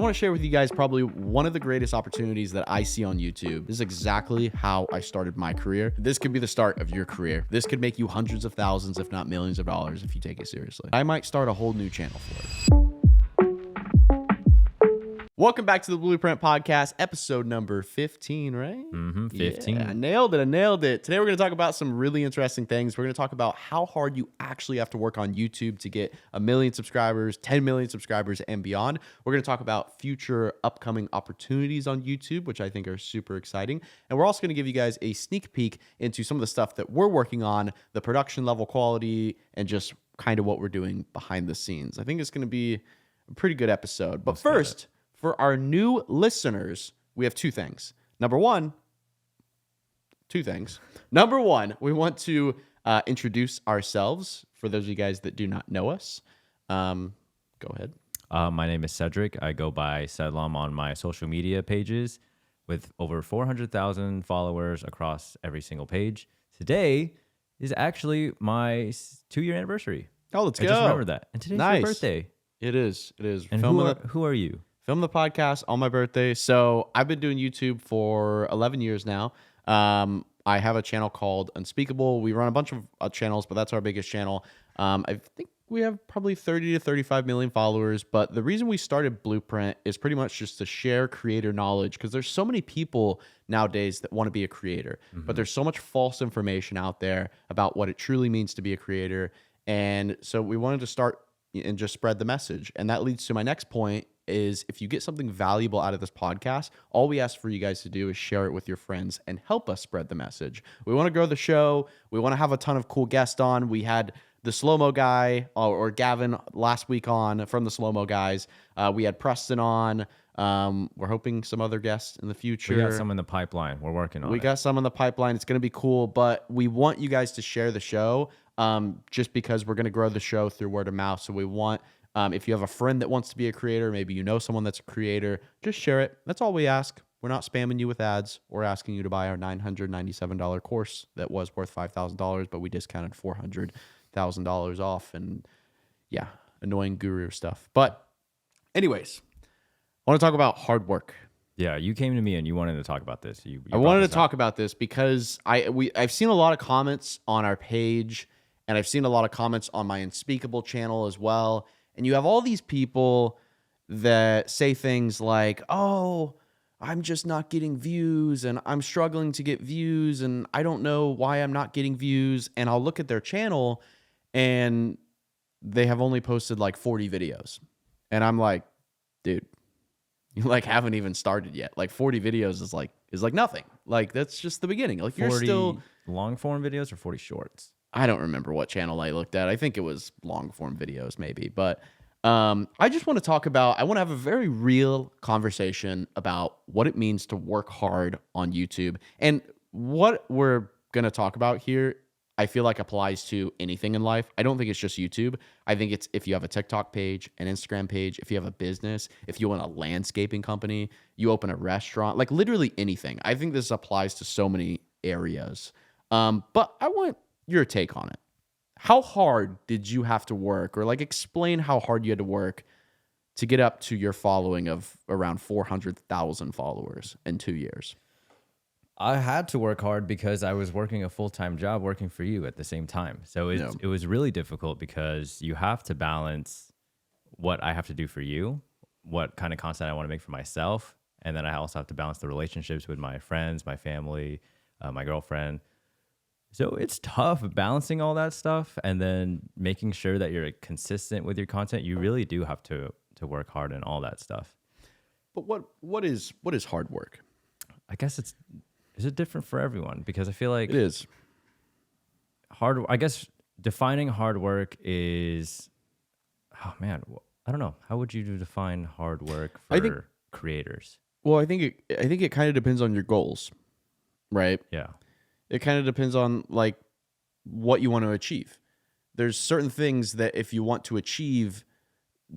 want to share with you guys probably one of the greatest opportunities that I see on YouTube. This is exactly how I started my career. This could be the start of your career. This could make you hundreds of thousands, if not millions of dollars if you take it seriously. I might start a whole new channel for it. Welcome back to the Blueprint Podcast, episode number 15, right? 15. Yeah, I nailed it. Today we're going to talk about some really interesting things. We're going to talk about how hard you actually have to work on YouTube to get 1 million subscribers, 10 million subscribers, and beyond. We're going to talk about future upcoming opportunities on YouTube, which I think are super exciting. And we're also going to give you guys a sneak peek into some of the stuff that we're working on, the production level quality, and just kind of what we're doing behind the scenes. I think it's going to be a pretty good episode. But first, for our new listeners, we have two things. Number one, we want to introduce ourselves for those of you guys that do not know us. Go ahead. My name is Cedric. I go by Sedlam on my social media pages with over 400,000 followers across every single page. Today is actually my 2-year anniversary. Oh, let's go. I just remembered that. And today's your birthday. It is. And who are you? Film the podcast on my birthday. So I've been doing YouTube for 11 years now. I have a channel called Unspeakable. We run a bunch of channels, but that's our biggest channel. I think we have probably 30 to 35 million followers. But the reason we started Blueprint is pretty much just to share creator knowledge, because there's so many people nowadays that want to be a creator, but there's so much false information out there about what it truly means to be a creator. And so we wanted to start and just spread the message. And that leads to my next point is, if you get something valuable out of this podcast, all we ask for you guys to do is share it with your friends and help us spread the message. We want to grow the show. We want to have a ton of cool guests on. We had the slow-mo guy or Gavin last week on from the slow-mo guys. We had Preston on. We're hoping some other guests in the future. We got some in the pipeline. We're working on it. We got some in the pipeline. It's going to be cool, but we want you guys to share the show just because we're going to grow the show through word of mouth. So we want, if you have a friend that wants to be a creator, maybe you know someone that's a creator, just share it. That's all we ask. We're not spamming you with ads. We're asking you to buy our $997 course that was worth $5,000, but we discounted $400,000 off. And yeah, annoying guru stuff. But anyways, I want to talk about hard work. Yeah, you came to me and you wanted to talk about this. I wanted to talk about this because I've seen a lot of comments on our page, and I've seen a lot of comments on my Unspeakable channel as well. And you have all these people that say things like, oh, I'm just not getting views, and I'm struggling to get views, and I don't know why I'm not getting views. And I'll look at their channel, and they have only posted like 40 videos. And I'm like, dude, you like haven't even started yet. Like 40 videos is like nothing. Like that's just the beginning. Like 40 you're still long form videos or 40 shorts. I don't remember what channel I looked at. I think it was long form videos maybe. But I just want to talk about, I want to have a very real conversation about what it means to work hard on YouTube. And what we're going to talk about here, I feel like applies to anything in life. I don't think it's just YouTube. I think it's if you have a TikTok page, an Instagram page, if you have a business, if you own a landscaping company, you open a restaurant, like literally anything. I think this applies to so many areas. But I want your take on it. How hard did you have to work, or like explain how hard you had to work to get up to your following of around 400,000 followers in 2 years? I had to work hard because I was working a full-time job working for you at the same time. So it was really difficult because you have to balance what I have to do for you, what kind of content I want to make for myself, and then I also have to balance the relationships with my friends, my family, my girlfriend. So it's tough balancing all that stuff and then making sure that you're consistent with your content. You really do have to work hard and all that stuff. But what is hard work? I guess is it different for everyone? Because I feel like it is hard. I guess defining hard work is, oh man, I don't know. How would you define hard work for creators? Well, I think it kind of depends on your goals, right? Yeah. It kind of depends on like what you want to achieve. There's certain things that if you want to achieve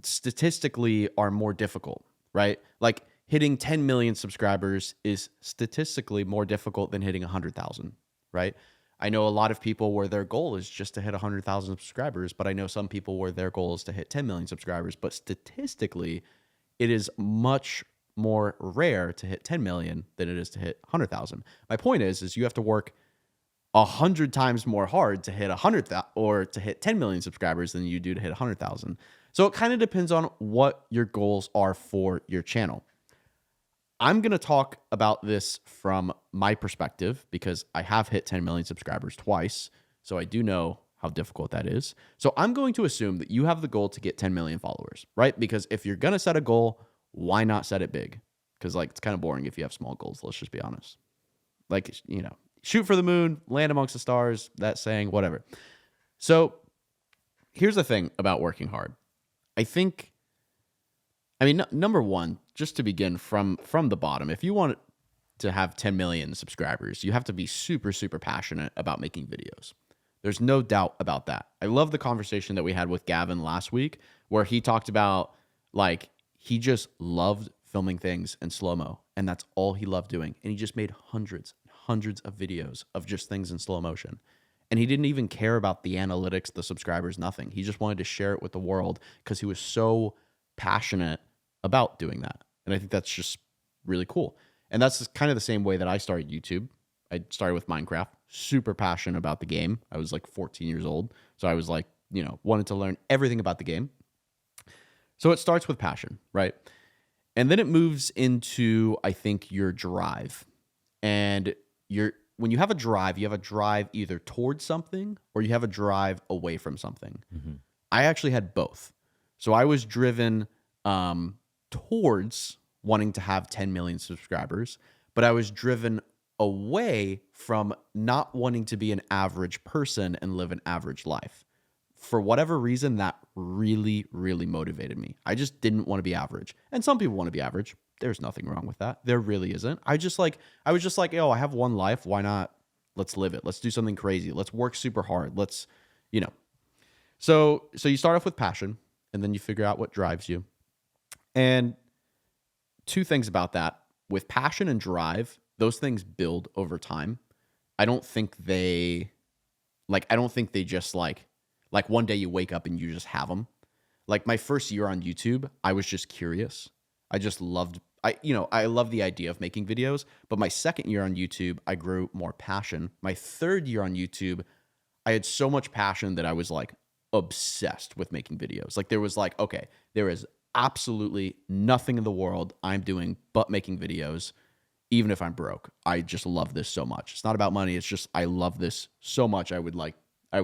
statistically are more difficult, right? Like hitting 10 million subscribers is statistically more difficult than hitting 100,000, right? I know a lot of people where their goal is just to hit 100,000 subscribers, but I know some people where their goal is to hit 10 million subscribers, but statistically it is much more rare to hit 10 million than it is to hit 100,000. My point is you have to work 100 times more hard to hit 100,000 or to hit 10 million subscribers than you do to hit 100,000. So it kind of depends on what your goals are for your channel. I'm going to talk about this from my perspective because I have hit 10 million subscribers twice. So I do know how difficult that is. So I'm going to assume that you have the goal to get 10 million followers, right? Because if you're going to set a goal, why not set it big? Because like it's kind of boring if you have small goals. Let's just be honest. Like, you know, shoot for the moon, land amongst the stars, that saying, whatever. So here's the thing about working hard. Number one, just to begin from the bottom, if you want to have 10 million subscribers, you have to be super, super passionate about making videos. There's no doubt about that. I love the conversation that we had with Gavin last week where he talked about like he just loved filming things in slow-mo and that's all he loved doing. And he just made hundreds of videos of just things in slow motion. And he didn't even care about the analytics, the subscribers, nothing. He just wanted to share it with the world because he was so passionate about doing that. And I think that's just really cool. And that's kind of the same way that I started YouTube. I started with Minecraft, super passionate about the game. I was like 14 years old. So I was like, you know, wanted to learn everything about the game. So it starts with passion, right? And then it moves into, I think, your drive. And when you have a drive, you have a drive either towards something or you have a drive away from something. Mm-hmm. I actually had both. So I was driven towards wanting to have 10 million subscribers, but I was driven away from not wanting to be an average person and live an average life. For whatever reason, that really, really motivated me. I just didn't want to be average. And some people want to be average. There's nothing wrong with that. There really isn't. I was just like, yo, I have one life. Why not? Let's live it. Let's do something crazy. Let's work super hard. Let's, you know. So you start off with passion and then you figure out what drives you. And two things about that. With passion and drive, those things build over time. I don't think they just like one day you wake up and you just have them. Like my first year on YouTube, I was just curious. I just loved, I love the idea of making videos, but my second year on YouTube, I grew more passion. My third year on YouTube, I had so much passion that I was like obsessed with making videos. Like there was like, okay, there is absolutely nothing in the world I'm doing but making videos, even if I'm broke. I just love this so much. It's not about money. It's just, I love this so much. I would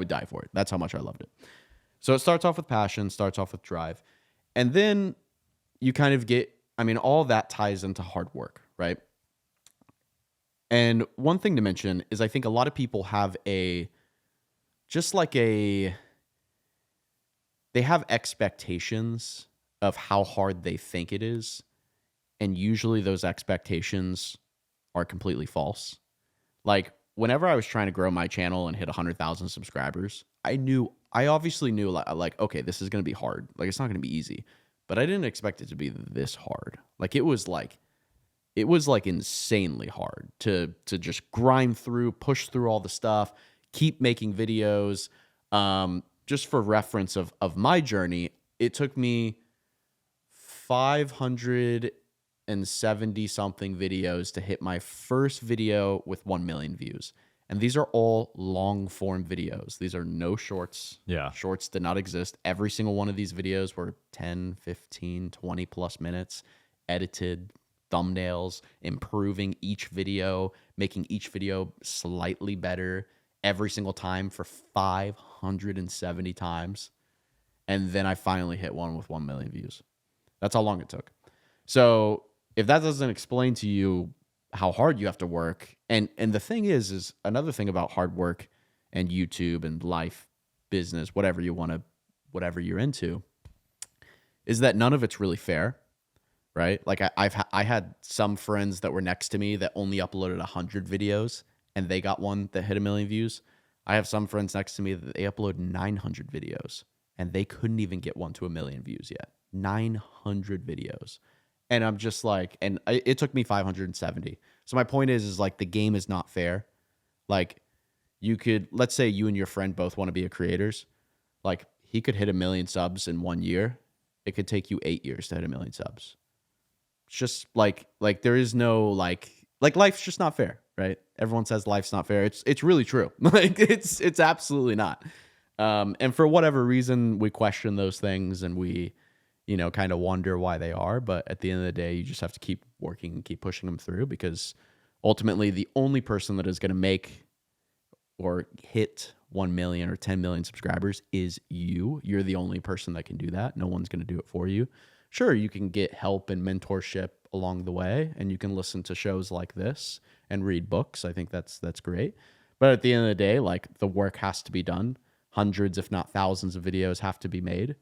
die for it. That's how much I loved it. So it starts off with passion, starts off with drive. And then you kind of get, all that ties into hard work, right? And one thing to mention is I think a lot of people have they have expectations of how hard they think it is. And usually those expectations are completely false. Like whenever I was trying to grow my channel and hit 100,000 subscribers, I obviously knew like, okay, this is going to be hard. Like it's not going to be easy, but I didn't expect it to be this hard. Like it was like insanely hard to just grind through, push through all the stuff, keep making videos. Just for reference of my journey, it took me 570 something videos to hit my first video with 1 million views. And these are all long form videos. These are no shorts. Yeah. Shorts did not exist. Every single one of these videos were 10, 15, 20 plus minutes, edited, thumbnails, improving each video, making each video slightly better every single time for 570 times. And then I finally hit one with 1 million views. That's how long it took. So if that doesn't explain to you how hard you have to work, and the thing is another thing about hard work and YouTube and life, business, whatever you're into, is that none of it's really fair, right? Like I had some friends that were next to me that only uploaded 100 videos and they got one that hit 1 million views. I have some friends next to me that they upload 900 videos and they couldn't even get one to 1 million views yet. 900 videos. And I'm just like, it took me 570. So my point is like the game is not fair. Like let's say you and your friend both want to be creators. Like he could hit 1 million subs in 1 year. It could take you 8 years to hit 1 million subs. It's just like there is no like life's just not fair, right? Everyone says life's not fair. It's really true. Like it's absolutely not. And for whatever reason, we question those things and we, kind of wonder why they are. But at the end of the day, you just have to keep working and keep pushing them through, because ultimately the only person that is going to make or hit 1 million or 10 million subscribers is you. You're the only person that can do that. No one's going to do it for you. Sure, you can get help and mentorship along the way, and you can listen to shows like this and read books. I think that's great. But at the end of the day, like, the work has to be done. Hundreds, if not thousands, of videos have to be made.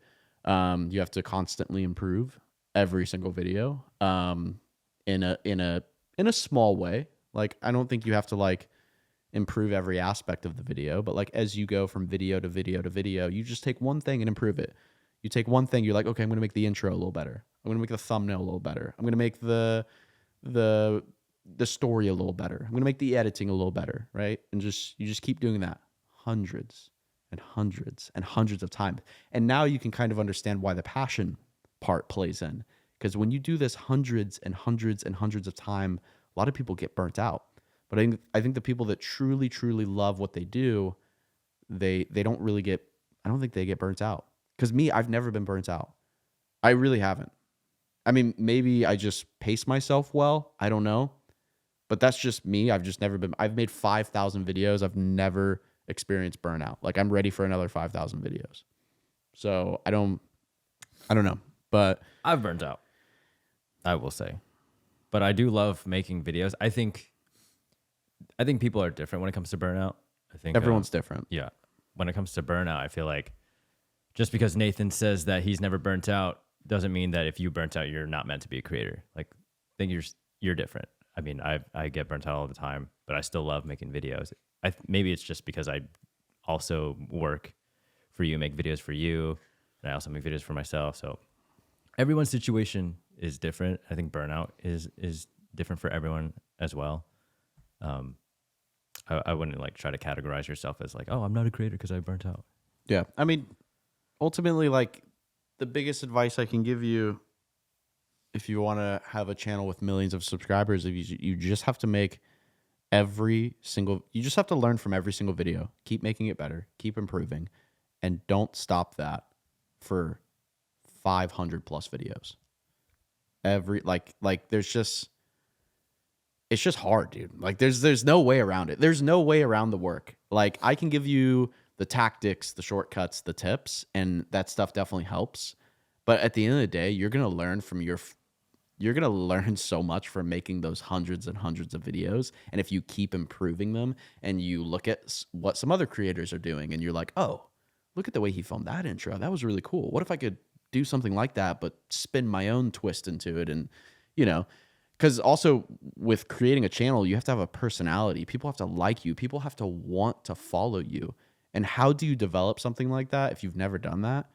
You have to constantly improve every single video, in a small way. Like, I don't think you have to like improve every aspect of the video, but like as you go from video to video to video, you just take one thing and improve it. You take one thing, you're like, okay, I'm gonna make the intro a little better. I'm gonna make the thumbnail a little better. I'm gonna make the story a little better. I'm gonna make the editing a little better, right? And you just keep doing that hundreds and hundreds and hundreds of times. And now you can kind of understand why the passion part plays in. Because when you do this hundreds and hundreds and hundreds of time, a lot of people get burnt out. But I think the people that truly, truly love what they do, they don't really get, I don't think they get burnt out. Because me, I've never been burnt out. I really haven't. I mean, maybe I just pace myself well. I don't know. But that's just me. I've made 5,000 videos. I've never experienced burnout. Like, I'm ready for another 5,000 videos. So I don't know. But I've burnt out, I will say. But I do love making videos. I think people are different when it comes to burnout. I think everyone's different. Yeah. When it comes to burnout, I feel like just because Nathan says that he's never burnt out doesn't mean that if you burnt out, you're not meant to be a creator. Like, I think you're different. I mean, I get burnt out all the time, but I still love making videos. Maybe it's just because I also work for you, make videos for you, and I also make videos for myself. So everyone's situation is different. I think burnout is different for everyone as well. I wouldn't like try to categorize yourself as like, oh, I'm not a creator because I burnt out. Yeah. I mean, ultimately, like, the biggest advice I can give you if you want to have a channel with millions of subscribers, you just have to make you just have to learn from every single video. Keep making it better, keep improving, and don't stop that for 500 plus videos. It's just hard, dude. Like, there's no way around it. There's no way around the work. Like, I can give you the tactics, the shortcuts, the tips, and that stuff definitely helps. But at the end of the day, you're going to learn so much from making those hundreds and hundreds of videos. And if you keep improving them and you look at what some other creators are doing and you're like, oh, look at the way he filmed that intro. That was really cool. What if I could do something like that, but spin my own twist into it? And, because also with creating a channel, you have to have a personality. People have to like you. People have to want to follow you. And how do you develop something like that if you've never done that?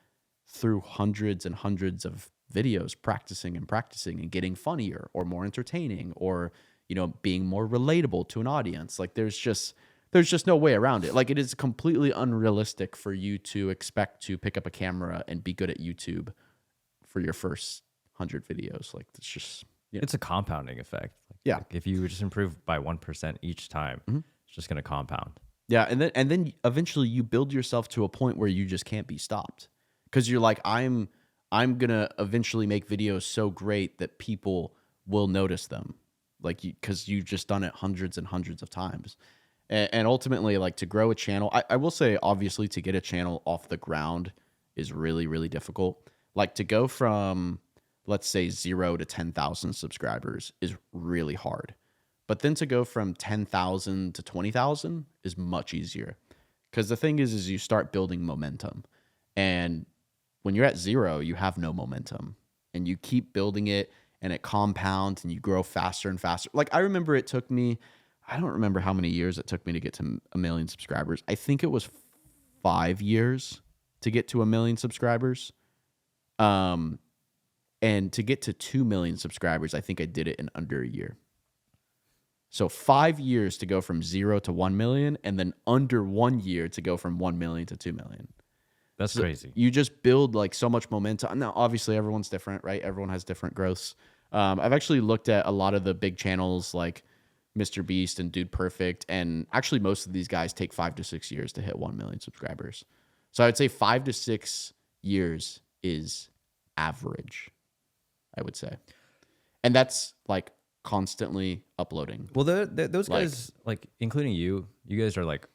Through hundreds and hundreds of videos, practicing and getting funnier or more entertaining or, being more relatable to an audience. Like, there's just no way around it. Like, it is completely unrealistic for you to expect to pick up a camera and be good at YouTube for your first 100 videos. Like, it's just... It's a compounding effect. Yeah. Like, if you just improve by 1% each time, it's just going to compound. Yeah, and then eventually you build yourself to a point where you just can't be stopped. Because you're like, I'm gonna eventually make videos so great that people will notice them, like, because you've just done it hundreds and hundreds of times. And ultimately, like, to grow a channel, I will say, obviously, to get a channel off the ground is really, really difficult. Like, to go from, let's say, 0 to 10,000 subscribers is really hard. But then to go from 10,000 to 20,000 is much easier. Because the thing is you start building momentum. And when you're at 0, you have no momentum. And you keep building it, and it compounds, and you grow faster and faster. Like, I remember it took me, I don't remember how many years it took me to get to 1 million subscribers. I think it was 5 years to get to 1 million subscribers. And to get to 2 million subscribers, I think I did it in under a year. So 5 years to go from 0 to 1 million, and then under 1 year to go from 1 million to 2 million. That's crazy. You just build like so much momentum. Now, obviously, everyone's different, right? Everyone has different growths. I've actually looked at a lot of the big channels like Mr. Beast and Dude Perfect, and actually most of these guys take 5 to 6 years to hit 1 million subscribers. So I'd say 5 to 6 years is average, I would say. And that's like constantly uploading. Well, those guys, like including you guys are like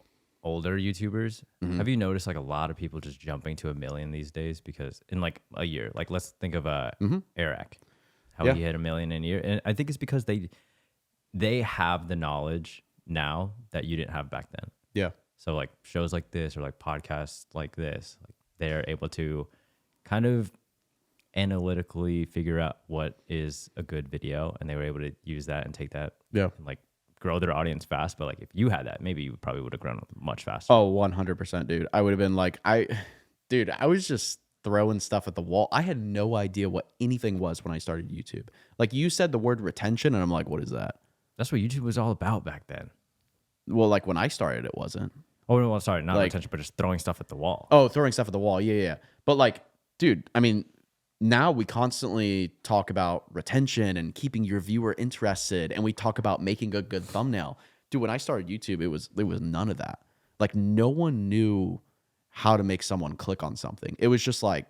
older YouTubers. Have you noticed like a lot of people just jumping to 1 million these days? Because in like a year, like let's think of Eric, how he hit 1 million in a year. And I think it's because they have the knowledge now that you didn't have back then. Yeah. So like shows like this or like podcasts like this, like they're able to kind of analytically figure out what is a good video, and they were able to use that and take that and like grow their audience fast. But like if you had that, maybe you probably would have grown much faster. Oh, 100%, dude. I would have been like, I was just throwing stuff at the wall. I had no idea what anything was when I started YouTube. Like you said the word retention, and I'm like, what is that? That's what YouTube was all about back then. Well, like when I started, it wasn't. Oh, no, sorry, not like, retention, but just throwing stuff at the wall. Oh, throwing stuff at the wall. Yeah. But like, dude, I mean, now we constantly talk about retention and keeping your viewer interested, and we talk about making a good thumbnail. Dude, when I started YouTube, there was none of that. Like no one knew how to make someone click on something. It was just like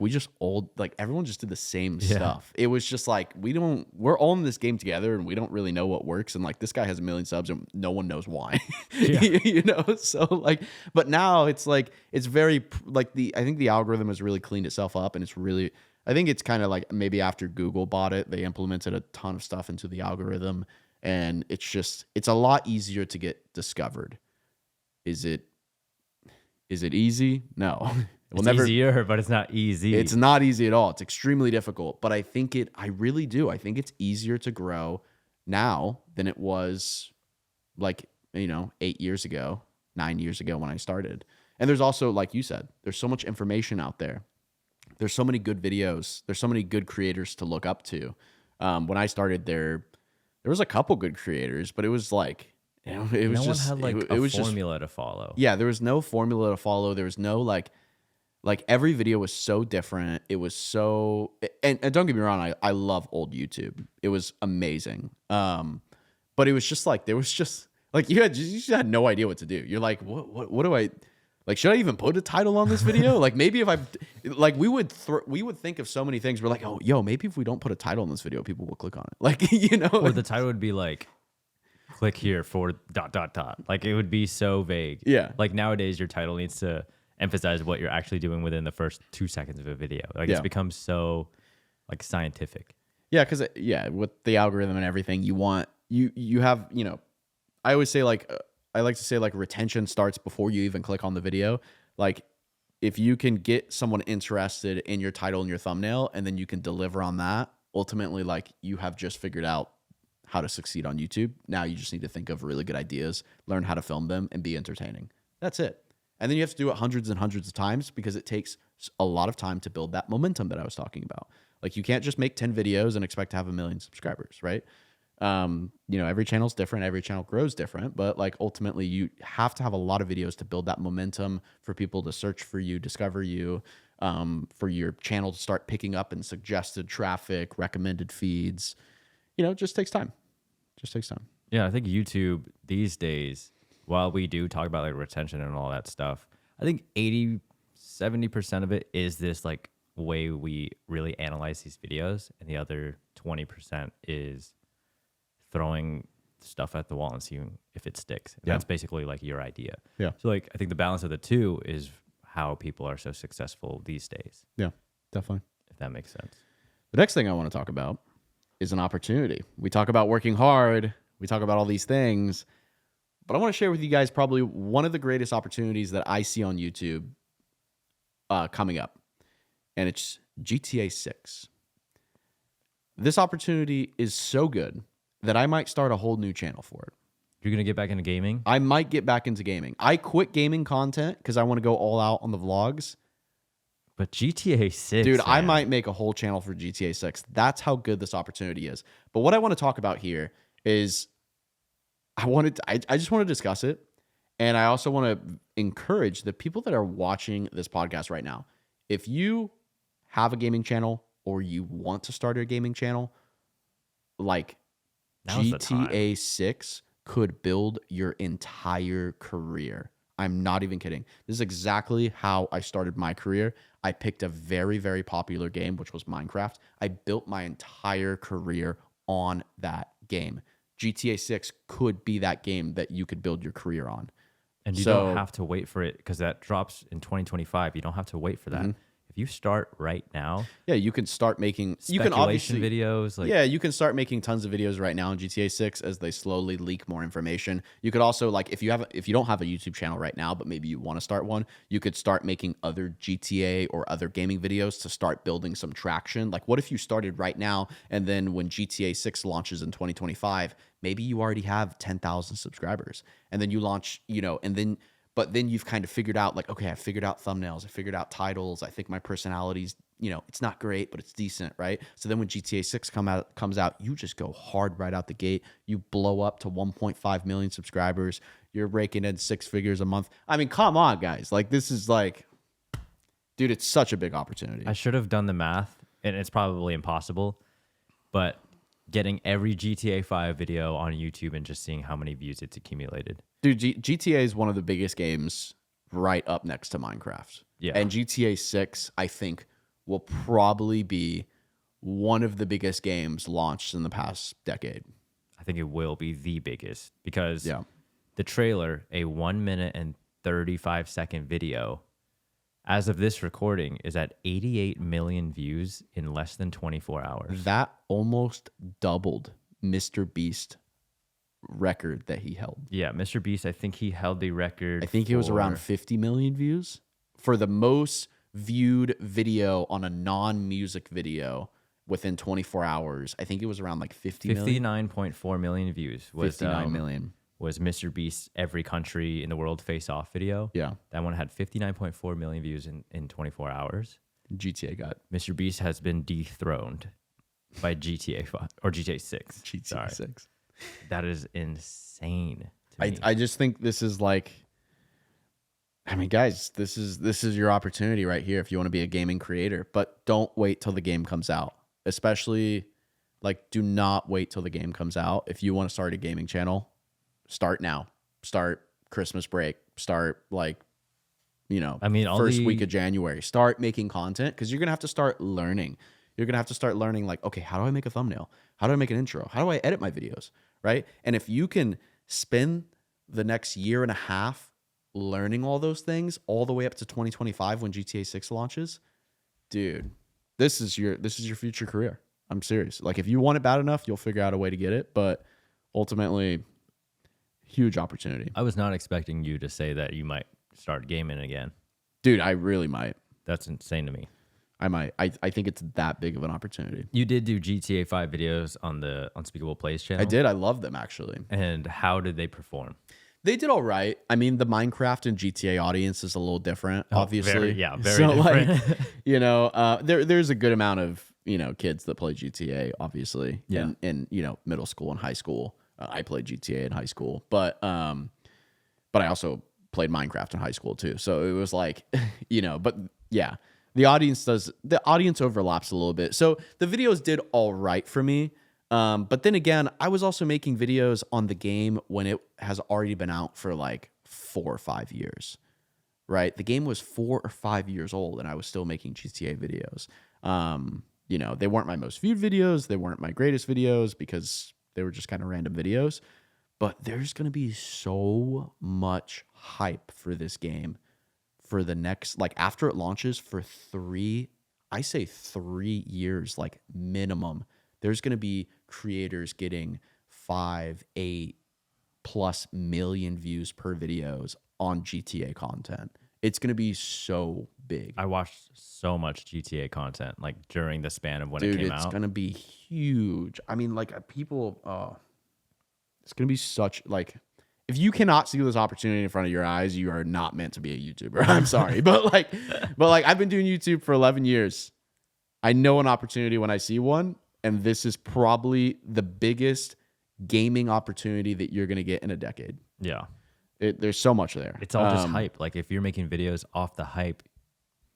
we just everyone just did the same stuff. It was just like we're all in this game together, and we don't really know what works. And like this guy has 1 million subs and no one knows why, you know? So like, but now it's like, it's very like I think the algorithm has really cleaned itself up, and I think it's kind of like maybe after Google bought it, they implemented a ton of stuff into the algorithm, and it's a lot easier to get discovered. Is it easy? No. It's easier, but it's not easy. It's not easy at all. It's extremely difficult. But I really do. I think it's easier to grow now than it was 8 years ago, 9 years ago when I started. And there's also, like you said, there's so much information out there. There's so many good videos. There's so many good creators to look up to. When I started there was a couple good creators, but it was like, it was no just, one had like a formula to follow. Yeah, there was no formula to follow. There was no like every video was so different. It was so, and don't get me wrong, I love old YouTube. It was amazing. But it was just like, there was just like, you just had no idea what to do. You're like, what do I, like, should I even put a title on this video? Like maybe if we would think of so many things. We're like, oh, yo, maybe if we don't put a title on this video, people will click on it. Like, Or the title would be like, click here for ... Like it would be so vague. Yeah. Like nowadays your title needs to emphasize what you're actually doing within the first 2 seconds of a video. Like it's become so like scientific. Yeah, because with the algorithm and everything, you have, I always say I like to say retention starts before you even click on the video. Like if you can get someone interested in your title and your thumbnail, and then you can deliver on that, ultimately like you have just figured out how to succeed on YouTube. Now you just need to think of really good ideas, learn how to film them, and be entertaining. That's it. And then you have to do it hundreds and hundreds of times, because it takes a lot of time to build that momentum that I was talking about. Like you can't just make 10 videos and expect to have 1 million subscribers, right? Every channel's different. Every channel grows different, but like ultimately you have to have a lot of videos to build that momentum for people to search for you, discover you, for your channel to start picking up in suggested traffic, recommended feeds. It just takes time. Yeah, I think YouTube these days, while we do talk about like retention and all that stuff, I think 70% of it is this like way we really analyze these videos, and the other 20% is throwing stuff at the wall and seeing if it sticks. And that's basically like your idea. Yeah. So like I think the balance of the two is how people are so successful these days. Yeah, definitely. If that makes sense. The next thing I want to talk about is an opportunity. We talk about working hard. We talk about all these things. But I want to share with you guys probably one of the greatest opportunities that I see on YouTube coming up. And it's GTA 6. This opportunity is so good that I might start a whole new channel for it. You're going to get back into gaming? I might get back into gaming. I quit gaming content because I want to go all out on the vlogs. But GTA 6, dude, man. I might make a whole channel for GTA 6. That's how good this opportunity is. But what I want to talk about here is I just want to discuss it. And I also want to encourage the people that are watching this podcast right now. If you have a gaming channel or you want to start a gaming channel, like Now's the time. GTA 6 could build your entire career. I'm not even kidding. This is exactly how I started my career. I picked a very, very popular game, which was Minecraft. I built my entire career on that game. GTA 6 could be that game that you could build your career on. And you don't have to wait for it because that drops in 2025. You don't have to wait for that. If you start right now, yeah, you can start making you can speculation obviously videos. Like, yeah, you can start making tons of videos right now in GTA 6 as they slowly leak more information. You could also, like, if you don't have a YouTube channel right now, but maybe you want to start one, you could start making other GTA or other gaming videos to start building some traction. Like, what if you started right now and then when GTA 6 launches in 2025, maybe you already have 10,000 subscribers and then you launch, but then you've kind of figured out, like, okay, I figured out thumbnails, I figured out titles. I think my personality's, it's not great, but it's decent, right? So then when GTA 6 comes out, you just go hard right out the gate. You blow up to 1.5 million subscribers. You're raking in 6 figures a month. I mean, come on, guys. Like, this is like, dude, it's such a big opportunity. I should have done the math, and it's probably impossible, but getting every GTA 5 video on YouTube and just seeing how many views it's accumulated. Dude, GTA is one of the biggest games right up next to Minecraft. Yeah. And GTA 6, I think, will probably be one of the biggest games launched in the past decade. I think it will be the biggest because Yeah. the trailer, a 1 minute and 35-second video, as of this recording, is at 88 million views in less than 24 hours. That almost doubled Mr. Beast record that he held. Yeah, Mr. Beast, I think he held the record. I think it was around 50 million views for the most viewed video on a non-music video within 24 hours. I think it was around like 50 million. 59.4 million views was 59 million. Was Mr. Beast's Every Country in the World Face Off video. Yeah. That one had 59.4 million views in 24 hours. GTA got Mr. Beast has been dethroned by GTA 5 or GTA 6. GTA 6. That is insane to me. I just think this is like, I mean, guys, this is your opportunity right here if you want to be a gaming creator, but don't wait till the game comes out. Especially, like, do not wait till the game comes out. If you want to start a gaming channel, start now. Start Christmas break. Start, like, first week of January. Start making content because you're going to have to start learning. You're going to have to start learning, like, okay, how do I make a thumbnail? How do I make an intro? How do I edit my videos? Right? And if you can spend the next year and a half learning all those things all the way up to 2025 when GTA 6 launches, dude, this is your future career. I'm serious. Like, if you want it bad enough, you'll figure out a way to get it. But ultimately, huge opportunity. I was not expecting you to say that you might start gaming again. Dude, I really might. That's insane to me. I might. I think it's that big of an opportunity. You did do GTA 5 videos on the Unspeakable Plays channel? I did. I love them, actually. And how did they perform? They did all right. I mean, the Minecraft and GTA audience is a little different, obviously. Very so, different. Like, there's a good amount of, kids that play GTA, obviously, Yeah. in middle school and high school. I played GTA in high school, but I also played Minecraft in high school too. So it was like, but yeah, the audience overlaps a little bit. So the videos did all right for me. But then again, I was also making videos on the game when it has already been out for like 4 or 5 years, right? The game was 4 or 5 years old and I was still making GTA videos. They weren't my most viewed videos. They weren't my greatest videos because they were just kind of random videos. But there's going to be so much hype for this game for the next, like, after it launches for 3 years, like, minimum. There's going to be creators getting 5, 8 plus million views per videos on GTA content. It's going to be so big. I watched so much GTA content, like, during the span of when it came out. It's going to be huge. I mean, like, it's going to be such, like, if you cannot see this opportunity in front of your eyes, you are not meant to be a YouTuber. I'm sorry. But I've been doing YouTube for 11 years. I know an opportunity when I see one. And this is probably the biggest gaming opportunity that you're going to get in a decade. Yeah. There's so much there. It's all just hype. Like, if you're making videos off the hype,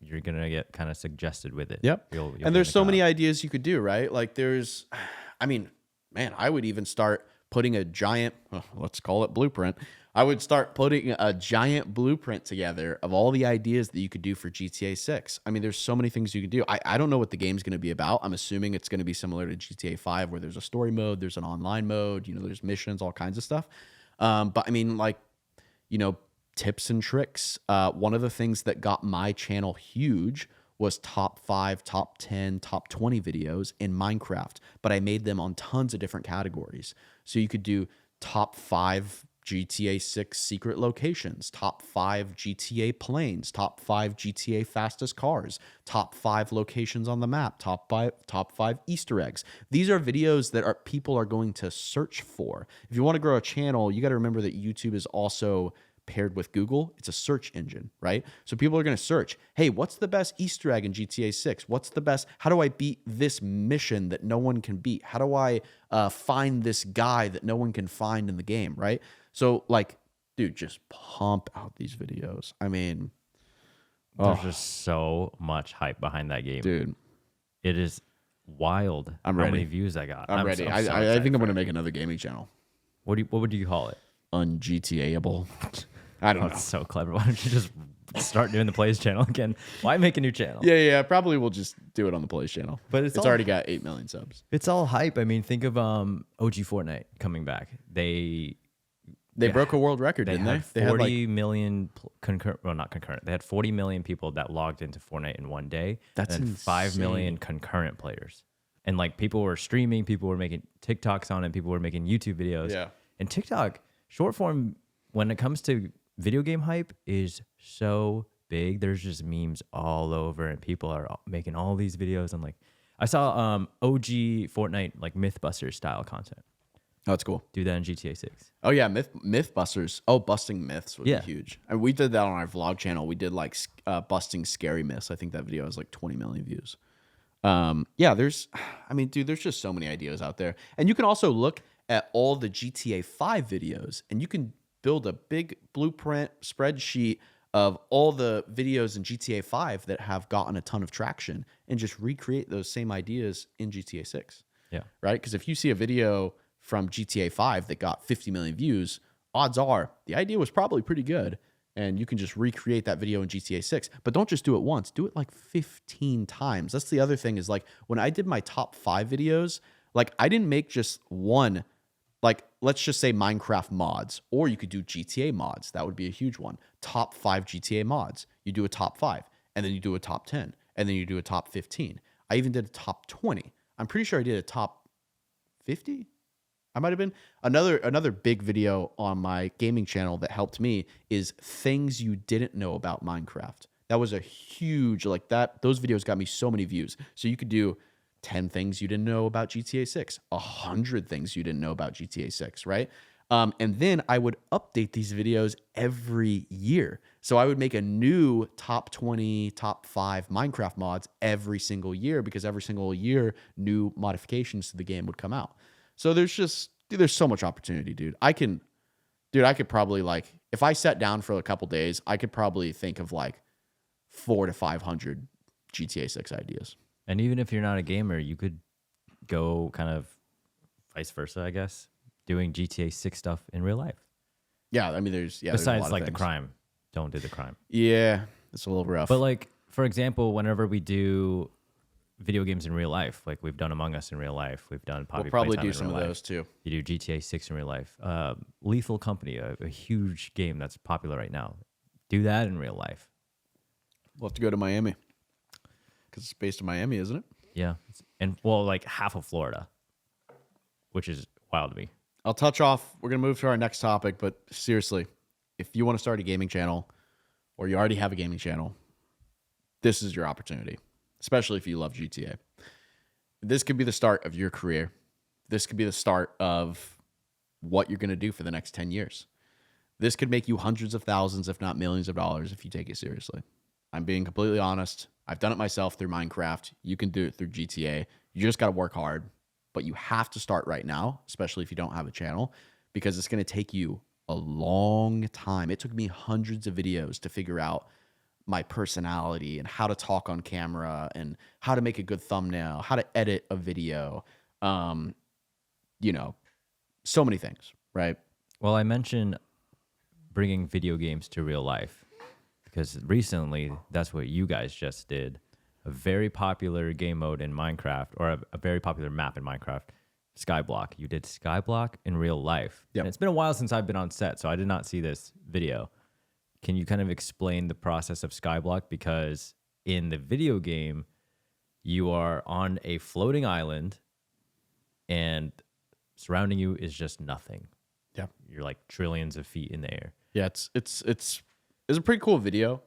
you're gonna get kind of suggested with it. Yep. You'll And be in there's the so many crowd. ideas you could do, right? Like there's, I mean, man, I would even start putting a giant, let's call it blueprint. I would start putting a giant blueprint together of all the ideas that you could do for GTA 6. I mean, there's so many things you can do. I don't know what the game's going to be about. I'm assuming it's going to be similar to GTA 5 where there's a story mode, there's an online mode, there's missions, all kinds of stuff. But I mean, like, tips and tricks. One of the things that got my channel huge was top 5, top 10, top 20 videos in Minecraft, but I made them on tons of different categories. So you could do top 5 GTA 6 secret locations, top 5 GTA planes, top 5 GTA fastest cars, top 5 locations on the map, top 5 Easter eggs. These are videos that people are going to search for. If you want to grow a channel, you got to remember that YouTube is also paired with Google. It's a search engine, right? So people are going to search, hey, what's the best Easter egg in GTA 6? What's the best? How do I beat this mission that no one can beat? How do I find this guy that no one can find in the game, right? So like, dude, just pump out these videos. I mean, there's just so much hype behind that game. Dude. It is wild I'm how ready. many views I got. I'm ready. So I excited think I'm for going to it. make another gaming channel. What would you call it? Un-GTA-able. I don't know. That's so clever. Why don't you just start doing the Plays channel again? Why make a new channel? Yeah. Probably we'll just do it on the Plays channel. But it's all- already got 8 million subs. It's all hype. I mean, think of OG Fortnite coming back. They broke a world record, they didn't had they? They 40 million concurrent. Well, not concurrent. They had 40 million people that logged into Fortnite in one day. That's and then 5 million concurrent players. And like people were streaming, people were making TikToks on it, people were making YouTube videos. Yeah. And TikTok, short form, when it comes to video game hype, is so big. There's just memes all over, and people are making all these videos. And like, I saw OG Fortnite like MythBusters style content. Oh, that's cool. Do that in GTA 6. Oh yeah, Mythbusters. Oh, busting myths would Yeah. be huge. And we did that on our vlog channel. We did like busting scary myths. I think that video has like 20 million views. Yeah, there's just so many ideas out there. And you can also look at all the GTA 5 videos, and you can build a big blueprint spreadsheet of all the videos in GTA 5 that have gotten a ton of traction and just recreate those same ideas in GTA 6. Yeah. Right? Because if you see a video from GTA 5 that got 50 million views, odds are the idea was probably pretty good. And you can just recreate that video in GTA 6. But don't just do it once. Do it like 15 times. That's the other thing is like when I did my top 5 videos, like I didn't make just one, like let's just say Minecraft mods, or you could do GTA mods. That would be a huge one. Top 5 GTA mods. You do a top 5, and then you do a top 10, and then you do a top 15. I even did a top 20. I'm pretty sure I did a top 50. I might have been. Another big video on my gaming channel that helped me is things you didn't know about Minecraft. That was a huge, like that, those videos got me so many views. So you could do 10 things you didn't know about GTA 6, 100 things you didn't know about GTA 6, right? And then I would update these videos every year. So I would make a new top 20, top 5 Minecraft mods every single year, because every single year new modifications to the game would come out. So there's so much opportunity, dude. I could probably like, if I sat down for a couple days, I could probably think of like 400 to 500 GTA 6 ideas. And even if you're not a gamer, you could go kind of vice versa, I guess, doing GTA 6 stuff in real life. Yeah, I mean, there's a Besides lot like of the things. crime. Don't do the crime. Yeah, it's a little rough. But like, for example, whenever we do video games in real life, like we've done Among Us in real life, we've done Poppy we'll probably Playtime do in some real of life. those too. You do GTA 6 in real life. Lethal Company, a huge game that's popular right now. Do that in real life. We'll have to go to Miami because it's based in Miami, isn't it? Yeah. And well, like half of Florida, which is wild to me. I'll touch off. We're going to move to our next topic, but seriously, if you want to start a gaming channel or you already have a gaming channel, this is your opportunity, especially if you love GTA. This could be the start of your career. This could be the start of what you're going to do for the next 10 years. This could make you hundreds of thousands, if not millions of dollars if you take it seriously. I'm being completely honest. I've done it myself through Minecraft. You can do it through GTA. You just got to work hard, but you have to start right now, especially if you don't have a channel, because it's going to take you a long time. It took me hundreds of videos to figure out my personality and how to talk on camera and how to make a good thumbnail, how to edit a video, um, you know, so many things, right? Well, I mentioned bringing video games to real life because recently that's what you guys just did. A very popular game mode in Minecraft, or a very popular map in Minecraft, Skyblock. You did Skyblock in real life. Yep. And it's been a while since I've been on set, so I did not see this video. Can you kind of explain the process of Skyblock? Because in the video game, you are on a floating island and surrounding you is just nothing. Yeah. You're like trillions of feet in the air. Yeah, it's a pretty cool video.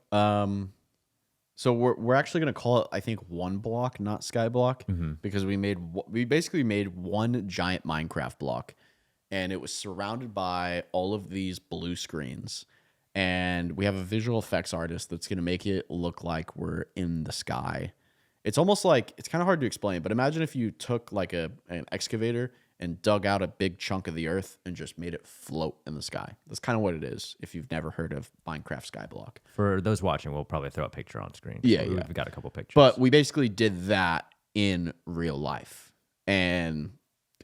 So we're actually gonna call it, I think, one block, not Skyblock, because we basically made one giant Minecraft block, and it was surrounded by all of these blue screens. And we have a visual effects artist that's gonna make it look like we're in the sky. It's almost like, it's kind of hard to explain, but imagine if you took like an excavator and dug out a big chunk of the earth and just made it float in the sky. That's kind of what it is, if you've never heard of Minecraft Skyblock. For those watching, we'll probably throw a picture on screen. Yeah, We've got a couple pictures. But we basically did that in real life. And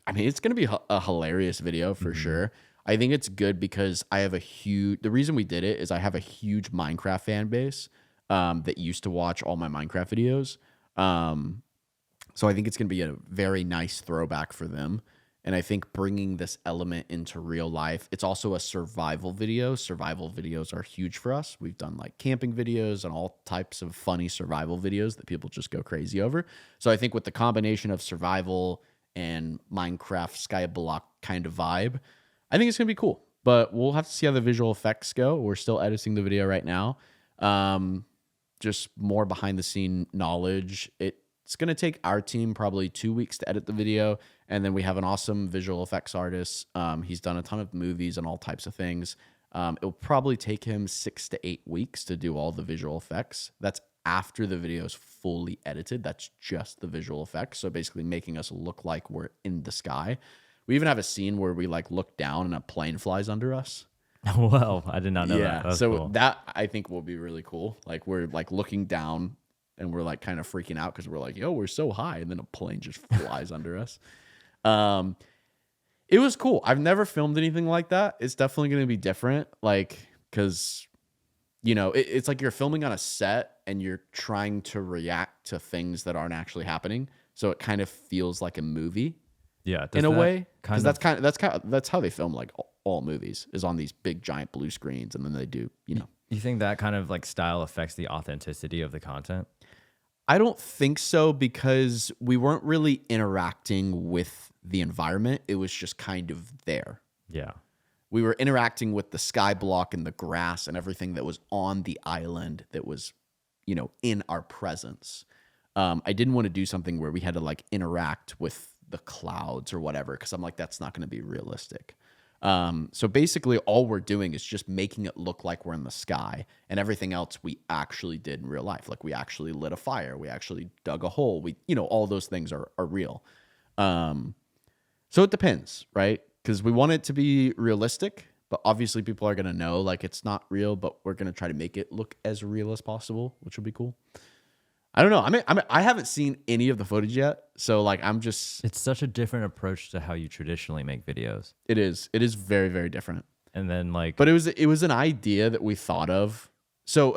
I mean, it's going to be a hilarious video for sure. I think it's good because the reason we did it is I have a huge Minecraft fan base that used to watch all my Minecraft videos. So I think it's going to be a very nice throwback for them. And I think bringing this element into real life, it's also a survival video. Survival videos are huge for us. We've done like camping videos and all types of funny survival videos that people just go crazy over. So I think with the combination of survival and Minecraft Skyblock kind of vibe, I think it's going to be cool. But we'll have to see how the visual effects go. We're still editing the video right now. Just more behind the scene knowledge. It's going to take our team probably 2 weeks to edit the video. And then we have an awesome visual effects artist. He's done a ton of movies and all types of things. It'll probably take him 6 to 8 weeks to do all the visual effects. That's after the video is fully edited. That's just the visual effects. So basically making us look like we're in the sky. We even have a scene where we like look down and a plane flies under us. Well, I did not know that. That's so cool. that I think will be really cool. Like we're like looking down and we're like kind of freaking out because we're like, yo, we're so high. And then a plane just flies under us. It was cool. I've never filmed anything like that. It's definitely going to be different. Like, cause it's like you're filming on a set and you're trying to react to things that aren't actually happening. So it kind of feels like a movie. Yeah. In a way. Cause that's how they film like all movies, is on these big giant blue screens. And then they do, You think that kind of like style affects the authenticity of the content? I don't think so, because we weren't really interacting with the environment. It was just kind of there. Yeah. We were interacting with the sky block and the grass and everything that was on the island that was, in our presence. I didn't want to do something where we had to like interact with the clouds or whatever, because I'm like, that's not going to be realistic. So basically all we're doing is just making it look like we're in the sky, and everything else we actually did in real life. Like we actually lit a fire. We actually dug a hole. All those things are real. So it depends, right? Because we want it to be realistic, but obviously people are going to know like it's not real, but we're going to try to make it look as real as possible, which will be cool. I don't know. I mean, I haven't seen any of the footage yet, so like It's such a different approach to how you traditionally make videos. It is very, very different. And then like, but it was an idea that we thought of. So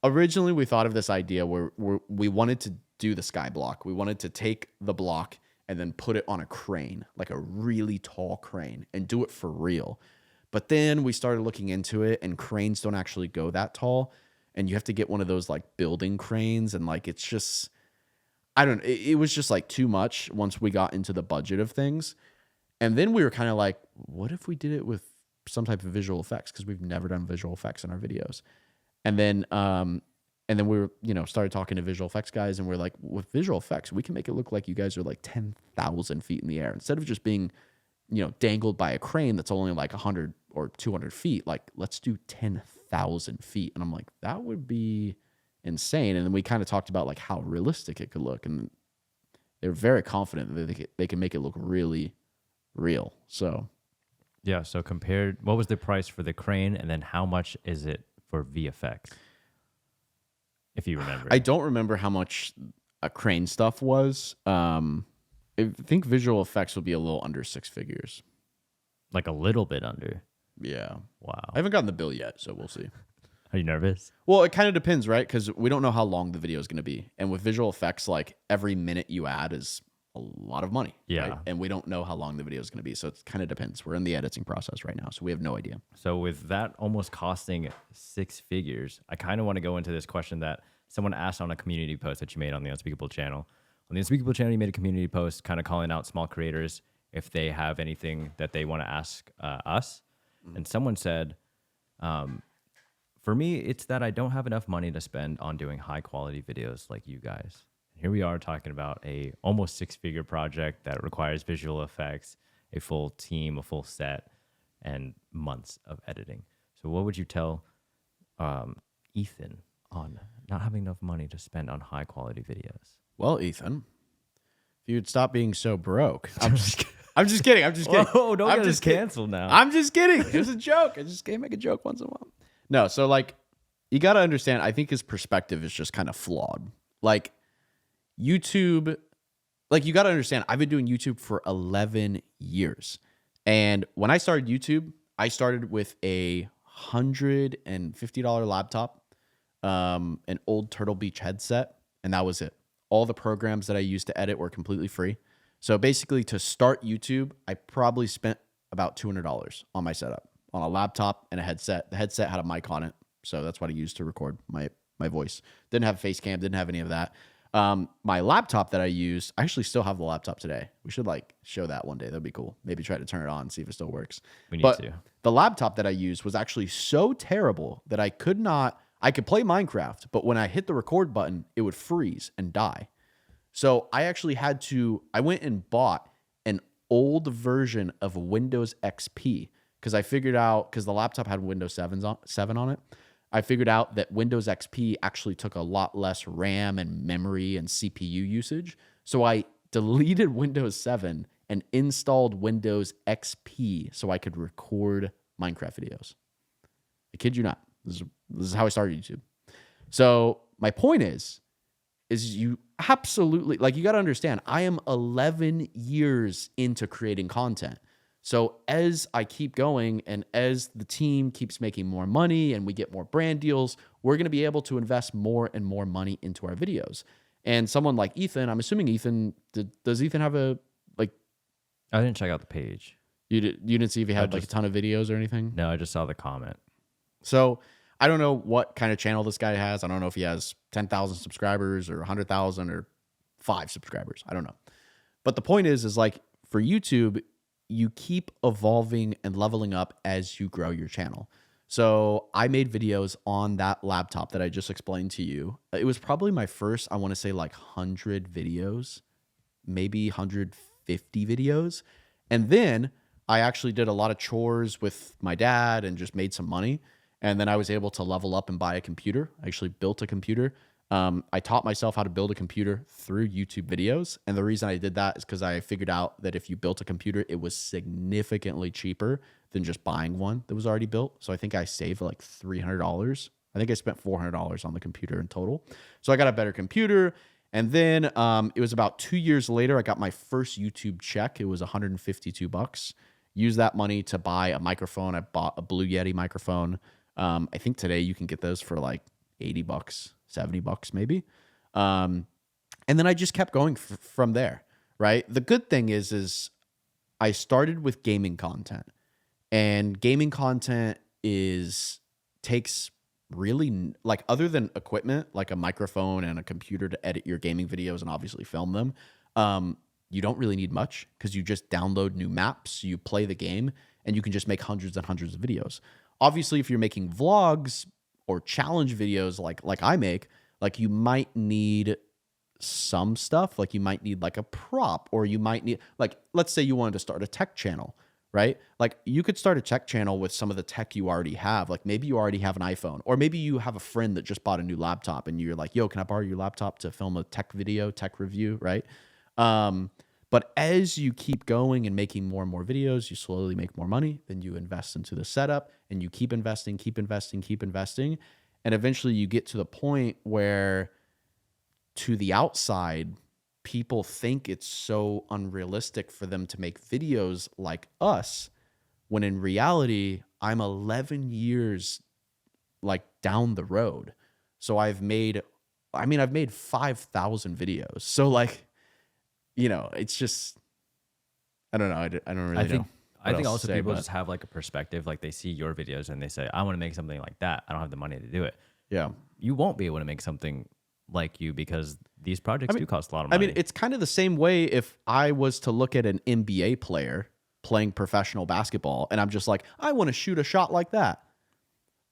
originally we thought of this idea where we wanted to do the sky block. We wanted to take the block and then put it on a crane, like a really tall crane, and do it for real. But then we started looking into it, and cranes don't actually go that tall. And you have to get one of those like building cranes, and like it's just, it was just like too much once we got into the budget of things. And then we were kind of like, what if we did it with some type of visual effects? Because we've never done visual effects in our videos. And then we were, started talking to visual effects guys, and we're like, with visual effects, we can make it look like you guys are like 10,000 feet in the air instead of just being, dangled by a crane that's only like 100 or 200 feet. Like, let's do 10,000 feet. And I'm like, that would be insane. And then we kind of talked about like how realistic it could look, and they're very confident that they can make it look really real. So yeah. So what was the price for the crane, and then how much is it for VFX? if you remember. I don't remember how much a crane stuff was. I think visual effects will be a little under 6 figures. Like a little bit under. Yeah. Wow. I haven't gotten the bill yet, so we'll see. Are you nervous? Well, it kind of depends, right? Because we don't know how long the video is going to be. And with visual effects, like every minute you add is a lot of money. Yeah. Right? And we don't know how long the video is going to be. So it kind of depends. We're in the editing process right now. So we have no idea. So with that almost costing 6 figures, I kind of want to go into this question that someone asked on a community post that you made on the Unspeakable channel. On the Unspeakable channel, you made a community post kind of calling out small creators if they have anything that they want to ask us. And someone said, for me, it's that I don't have enough money to spend on doing high quality videos like you guys. Here we are talking about a almost 6-figure project that requires visual effects, a full team, a full set, and months of editing. So what would you tell Ethan on not having enough money to spend on high quality videos? Well, Ethan, if you'd stop being so broke. I'm just kidding. I'm just kidding. Oh, don't I'm get us just kidding. canceled now. I'm just kidding. It was a joke. I just can't make a joke once in a while. No, so like you got to understand, I think his perspective is just kind of flawed. Like YouTube, like you got to understand, I've been doing YouTube for 11 years. And when I started YouTube, I started with a $150 laptop, an old Turtle Beach headset, and that was it. All the programs that I used to edit were completely free. So basically to start YouTube, I probably spent about $200 on my setup, on a laptop and a headset. The headset had a mic on it, so that's what I used to record my voice. Didn't have a face cam, didn't have any of that. My laptop that I used, I actually still have the laptop today. We should like show that one day. That'd be cool. Maybe try to turn it on and see if it still works. We need but to. The laptop that I used was actually so terrible that I could play Minecraft, but when I hit the record button, it would freeze and die. So I actually I went and bought an old version of Windows XP because I figured out, because the laptop had Windows 7 on it, I figured out that Windows XP actually took a lot less RAM and memory and CPU usage. So I deleted Windows 7 and installed Windows XP so I could record Minecraft videos. I kid you not. This is how I started YouTube. So my point is you absolutely, like, you got to understand, I am 11 years into creating content. So as I keep going and as the team keeps making more money and we get more brand deals, we're going to be able to invest more and more money into our videos. And someone like Ethan, I'm assuming Ethan, does Ethan have I didn't check out the page. You didn't see if he had like a ton of videos or anything? No, I just saw the comment. So I don't know what kind of channel this guy has. I don't know if he has 10,000 subscribers or 100,000 or 5 subscribers. I don't know. But the point is like for YouTube, you keep evolving and leveling up as you grow your channel. So I made videos on that laptop that I just explained to you. It was probably my first, I want to say like 100 videos, maybe 150 videos. And then I actually did a lot of chores with my dad and just made some money. And then I was able to level up and buy a computer. I actually built a computer. I taught myself how to build a computer through YouTube videos. And the reason I did that is because I figured out that if you built a computer, it was significantly cheaper than just buying one that was already built. So I think I saved like $300. I think I spent $400 on the computer in total. So I got a better computer. And then it was about 2 years later, I got my first YouTube check. It was $152. Used that money to buy a microphone. I bought a Blue Yeti microphone. I think today you can get those for like $80, $70 maybe. And then I just kept going from there, right? The good thing is I started with gaming content, and gaming content takes really, like, other than equipment, like a microphone and a computer to edit your gaming videos and obviously film them. You don't really need much because you just download new maps, you play the game, and you can just make hundreds and hundreds of videos. Obviously, if you're making vlogs or challenge videos like I make, like, you might need some stuff. Like, you might need like a prop, or you might need, like, let's say you wanted to start a tech channel, right? Like, you could start a tech channel with some of the tech you already have. Like, maybe you already have an iPhone, or maybe you have a friend that just bought a new laptop and you're like, yo, can I borrow your laptop to film a tech video, tech review, right? But as you keep going and making more and more videos, you slowly make more money. Then you invest into the setup and you keep investing. And eventually you get to the point where to the outside, people think it's so unrealistic for them to make videos like us, when in reality, I'm 11 years like down the road. So I've made 5,000 videos. So like, it's just, I don't know. I don't really know. I think also people just have like a perspective, like they see your videos and they say, I want to make something like that. I don't have the money to do it. Yeah. You won't be able to make something like you because these projects do cost a lot of money. I mean, it's kind of the same way if I was to look at an NBA player playing professional basketball and I'm just like, I want to shoot a shot like that.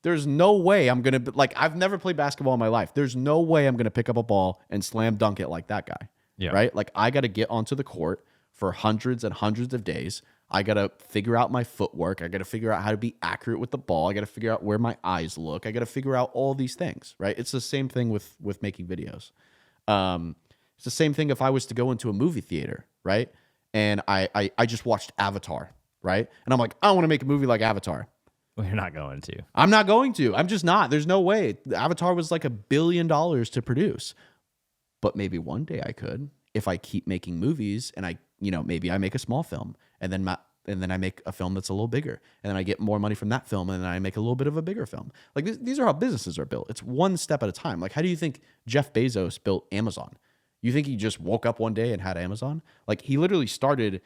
There's no way I'm going to, like, I've never played basketball in my life. There's no way I'm going to pick up a ball and slam dunk it like that guy. Yeah. Right? Like, I got to get onto the court for hundreds and hundreds of days. I got to figure out my footwork. I got to figure out how to be accurate with the ball. I got to figure out where my eyes look. I got to figure out all these things, right? It's the same thing with making videos. It's the same thing if I was to go into a movie theater, right? And I just watched Avatar, right? And I'm like, I want to make a movie like Avatar. Well, you're not going to. I'm not going to. I'm just not. There's no way. Avatar was like $1 billion to produce. But maybe one day I could if I keep making movies and maybe I make a small film and then I make a film that's a little bigger and then I get more money from that film and then I make a little bit of a bigger film. Like these are how businesses are built. It's one step at a time. Like how do you think Jeff Bezos built Amazon? You think he just woke up one day and had Amazon? Like he literally started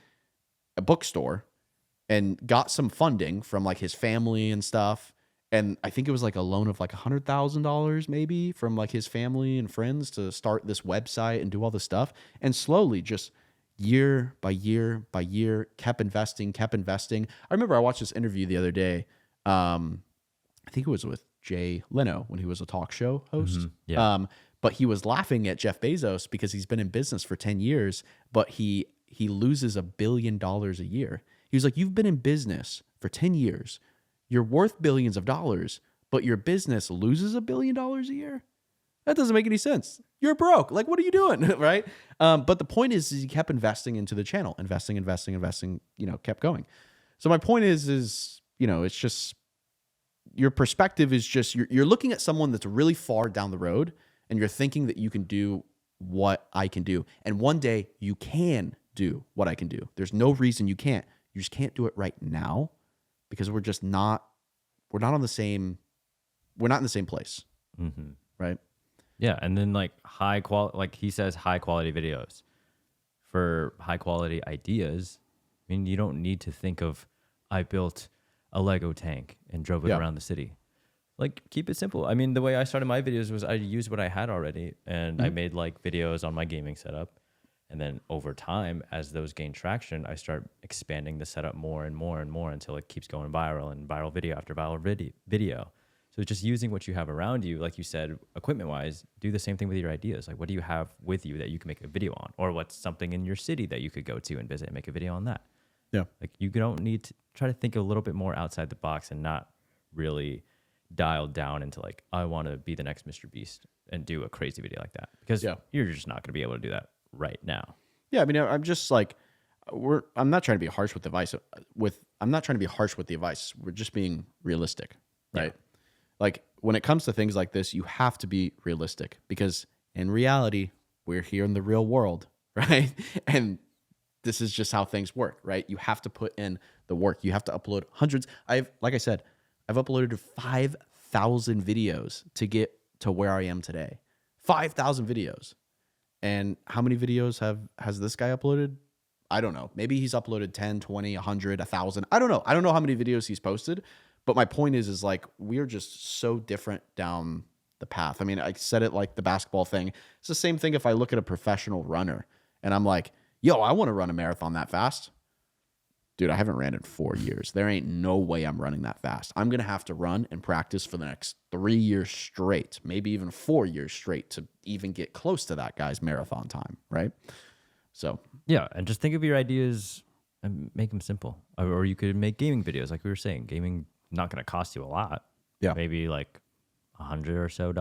a bookstore and got some funding from like his family and stuff. And I think it was like a loan of like $100,000 maybe from like his family and friends to start this website and do all this stuff. And slowly just year by year by year kept investing. I remember I watched this interview the other day. I think it was with Jay Leno when he was a talk show host. Yeah. But he was laughing at Jeff Bezos because he's been in business for 10 years, but he loses $1 billion a year. He was like, you've been in business for 10 years. You're worth billions of dollars, but your business loses $1 billion a year? That doesn't make any sense. You're broke. Like, what are you doing? Right? But the point is he kept investing into the channel, investing, kept going. So my point is, it's just your perspective is just, you're looking at someone that's really far down the road and you're thinking that you can do what I can do. And one day you can do what I can do. There's no reason you can't. You just can't do it right now because we're not in the same place. Mm-hmm. Right. Yeah. And then like like he says, high quality videos for high quality ideas. I mean, you don't need to think of, I built a Lego tank and drove it around the city. Like, keep it simple. I mean, the way I started my videos was I used what I had already and I made like videos on my gaming setup. And then over time, as those gain traction, I start expanding the setup more and more and more until it keeps going viral and viral video after viral video. So just using what you have around you, like you said, equipment-wise, do the same thing with your ideas. Like, what do you have with you that you can make a video on? Or what's something in your city that you could go to and visit and make a video on that? Yeah. Like, you don't need to try to think a little bit more outside the box and not really dialed down into like, I want to be the next Mr. Beast and do a crazy video like that. Because you're just not going to be able to do that right now. Yeah, I mean, I'm just like, I'm not trying to be harsh with the advice. I'm not trying to be harsh with the advice. We're just being realistic, right? Yeah. Like when it comes to things like this, you have to be realistic because in reality, we're here in the real world, right? And this is just how things work, right? You have to put in the work. You have to upload hundreds. Like I said, I've uploaded 5,000 videos to get to where I am today. 5,000 videos. And how many videos has this guy uploaded? I don't know. Maybe he's uploaded 10, 20, 100, 1,000. I don't know. I don't know how many videos he's posted. But my point is like, we're just so different down the path. I mean, I said it like the basketball thing. It's the same thing if I look at a professional runner and I'm like, yo, I want to run a marathon that fast. Dude, I haven't ran in 4 years. There ain't no way I'm running that fast. I'm going to have to run and practice for the next 3 years straight, maybe even 4 years straight to even get close to that guy's marathon time, right? So, yeah, and just think of your ideas and make them simple. Or you could make gaming videos like we were saying. Gaming not going to cost you a lot. Yeah. Maybe like $100 or so.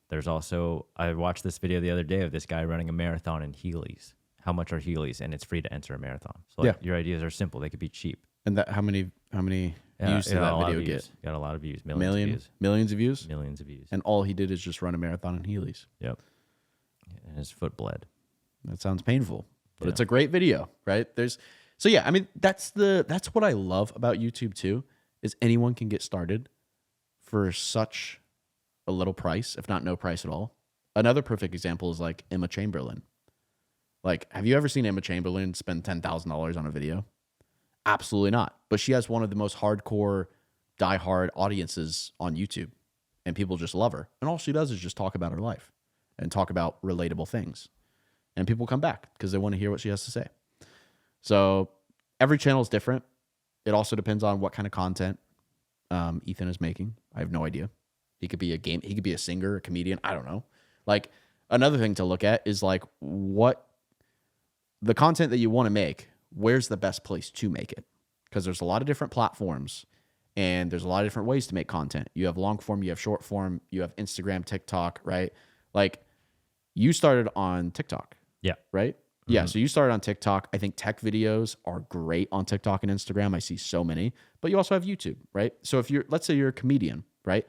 There's also, I watched this video the other day of this guy running a marathon in Heelys. How much are Heelys? And it's free to enter a marathon. So like your ideas are simple. They could be cheap. And how many How many Yeah, views did that video get? Got a lot of views. Millions Millions of views? Millions of views. And all he did is just run a marathon in Heelys. Yep. And his foot bled. That sounds painful, but Yeah. it's a great video, right? So yeah, I mean, that's what I love about YouTube too, is anyone can get started for such a little price, if not no price at all. Another perfect example is like Emma Chamberlain. Like, have you ever seen Emma Chamberlain spend $10,000 on a video? Absolutely not. But she has one of the most hardcore, diehard audiences on YouTube, and people just love her. And all she does is just talk about her life and talk about relatable things. And people come back because they want to hear what she has to say. So every channel is different. It also depends on what kind of content Ethan is making. I have no idea. He could be he could be a singer, a comedian. I don't know. Like, another thing to look at is like what the content that you want to make, where's the best place to make it? Because there's a lot of different platforms and there's a lot of different ways to make content. You have long form, you have short form, you have Instagram, TikTok, right? Like, you started on TikTok. Yeah. Right? Mm-hmm. Yeah. So you started on TikTok. I think tech videos are great on TikTok and Instagram. I see so many, but you also have YouTube, right? So if let's say you're a comedian, right?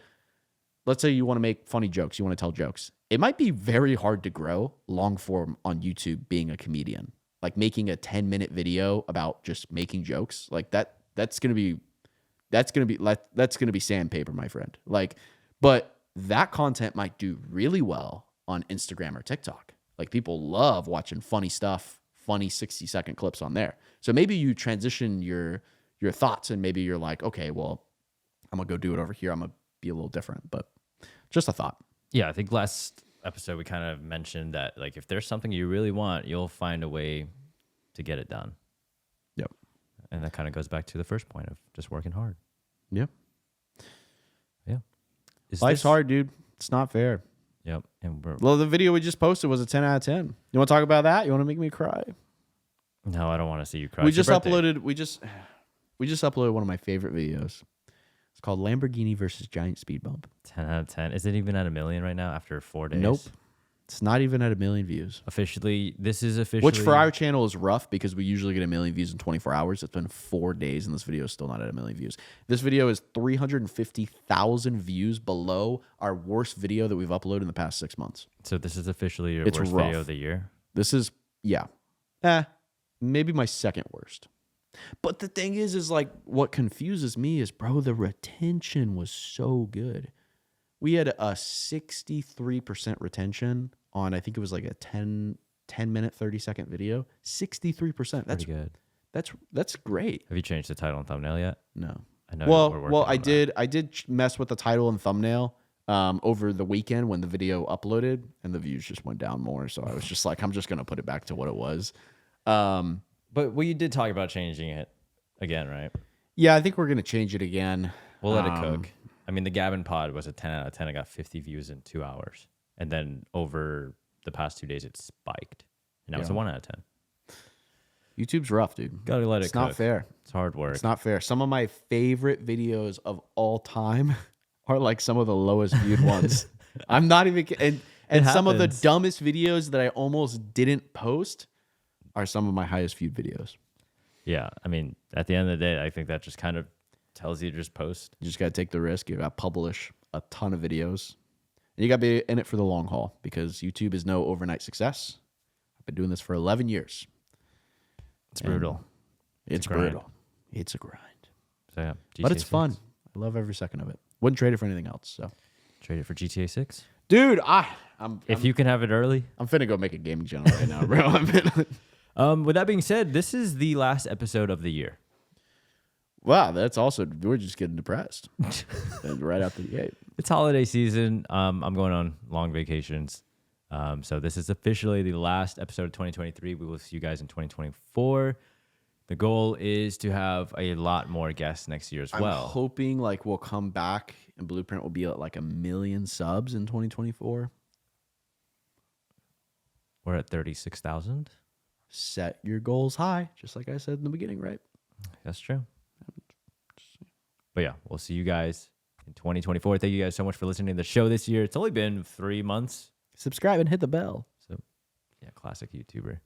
Let's say you want to make funny jokes, you want to tell jokes. It might be very hard to grow long form on YouTube being a comedian. Like making a 10-minute video about just making jokes. Like that's going to be sandpaper, my friend. Like, but that content might do really well on Instagram or TikTok. Like, people love watching funny stuff, funny 60-second clips on there. So maybe you transition your thoughts and maybe you're like, okay, well, I'm going to go do it over here. I'm going to be a little different, but just a thought. Yeah, I think last episode we kind of mentioned that, like, if there's something you really want, you'll find a way to get it done. Yep. And that kind of goes back to the first point of just working hard. Yep. Yeah. Life's hard, dude. It's not fair. Yep. And well, the video we just posted was a 10 out of 10. You want to talk about that? You want to make me cry? No, I don't want to see you cry. We just uploaded one of my favorite videos. It's called Lamborghini versus Giant Speed Bump. 10 out of 10. Is it even at 1 million right now after 4 days? Nope. It's not even at 1 million views. This is officially... Which for our channel is rough because we usually get 1 million views in 24 hours. It's been 4 days and this video is still not at 1 million views. This video is 350,000 views below our worst video that we've uploaded in the past 6 months. So this is officially your worst video of the year? This is, yeah. Maybe my second worst. But the thing is like, what confuses me is, bro, the retention was so good. We had a 63% retention on, I think it was like a 10-minute, 30-second video. 63%. That's good. That's great. Have you changed the title and thumbnail yet? No. I know. I did mess with the title and thumbnail over the weekend when the video uploaded, and the views just went down more. So I was just like, I'm just gonna put it back to what it was. But we did talk about changing it again, right? Yeah, I think we're gonna change it again. We'll let it cook. I mean, the Gavin pod was a 10 out of 10. I got 50 views in 2 hours. And then over the past 2 days, it spiked. And now it's a 1 out of 10. YouTube's rough, dude. Gotta let it cook. It's not fair. It's hard work. It's not fair. Some of my favorite videos of all time are like some of the lowest viewed ones. I'm not even... And some of the dumbest videos that I almost didn't post are some of my highest viewed videos. Yeah. I mean, at the end of the day, I think that just kind of tells you to just post. You just got to take the risk. You got to publish a ton of videos. And you got to be in it for the long haul because YouTube is no overnight success. I've been doing this for 11 years. It's brutal. It's brutal. It's a grind. So yeah, but it's fun. I love every second of it. Wouldn't trade it for anything else. So trade it for GTA 6? Dude, if you can have it early. I'm finna go make a gaming channel right now, bro. With that being said, this is the last episode of the year. Wow, that's also, we're just getting depressed right out the gate. It's holiday season. I'm going on long vacations. So this is officially the last episode of 2023. We will see you guys in 2024. The goal is to have a lot more guests next year as well. I'm hoping like we'll come back and Blueprint will be at like 1 million subs in 2024. We're at 36,000. Set your goals high, just like I said in the beginning, right? That's true. But yeah, we'll see you guys in 2024. Thank you guys so much for listening to the show this year. It's only been 3 months. Subscribe and hit the bell. So, yeah, classic YouTuber.